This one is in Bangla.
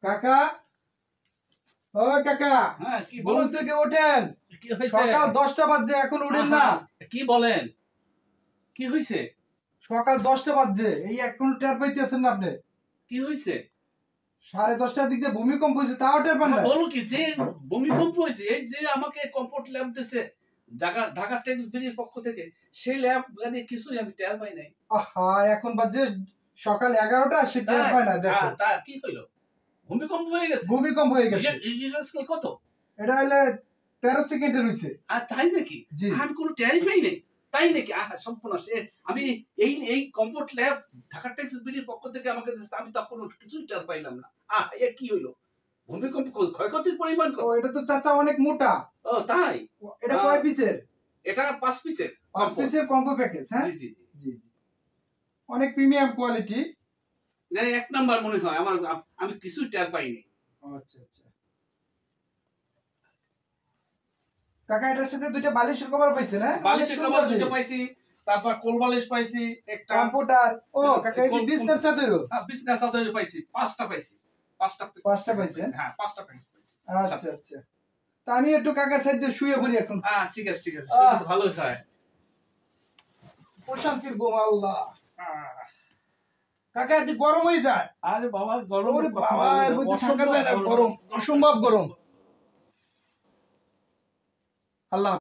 কাকা, ও কাকা, হ্যাঁ কি ঘুম বলেন? থেকে ওঠেন। কি হয়েছে? সকাল 10টা বাজছে, এখন উঠেন না। কি বলেন? কি হয়েছে? সকাল 10টা বাজছে, এই এখন টের পাইতেছেন না আপনি? কি হয়েছে? 10:30টার দিক দিয়ে ভূমিকম্প হয়েছে, তাও টের পান না? বলো কি যে ভূমিকম্প হয়েছে? এই যে আমাকে কম্পোর্ট ল্যাব দিছে ঢাকা ঢাকা ট্যাক্স বিলির পক্ষ থেকে, সেই ল্যাব গাড়ি কিছুই আমি টের পাই নাই। আহা, এখন বাজে সকাল 11টা, সে টের পায় না। দেখো, তা কি হইলো? ভূমিকম্প হয়ে গেছে? ভূমিকম্প হয়ে গেছে। রিজিস্টার স্কেল কত? এটা হলে 13 সেকেন্ডের হয়েছে। আর তাই নাকি? জি। আমি কোনো টেরই পাই নাই। তাই নাকি? সম্পূর্ণ সে আমি এই কম্পোর্ট ল্যাব ঢাকা ট্যাক্স বিলির পক্ষ থেকে আমাকে দিছে, আমি তা কোনো কিছুই টের পাইলাম না। এ কি হইলো? ভূমিকম্প ক্ষয়ক্ষতির পরিমাণ ও, কত? এটা তো চাচা অনেক মোটা। ও তাই? এটা কয় পিসের? এটা 5 পিসের। 5 পিসের কম্বো প্যাকেজ। হ্যাঁ, জি জি জি। জি জি, অনেক প্রিমিয়াম কোয়ালিটি। এক নাম্বার মনে হয় আমার, আমি কিছুই টের পাইনি। আচ্ছা আচ্ছা কাকা, এটার সাথে দুইটা বালিশের কভার পাইছেন? হ্যাঁ, বালিশের কভার দুটো পাইছি, তারপর কোল বালিশ পাইছি একটা, কম্পিউটার। ও কাকা, এই বিছনার চাদরও? বিছনা চাদর পাইছি, 5টা পাইছি। 5টা পাইছেন? হ্যাঁ 5টা পাইছি। আচ্ছা আচ্ছা, তা আমি একটু কাকার সাইডে শুয়ে পড়ি এখন। ঠিক আছে ঠিক আছে, সেটা তো ভালোই হয়। প্রশান্তির ঘুম। আল্লাহ, কাকা এত গরম হয়ে যায়। আরে বাবা গরম, ওরে বাবা, এর মধ্যে থাকা যায় না, গরম, অসম্ভব গরম। আল্লাহ।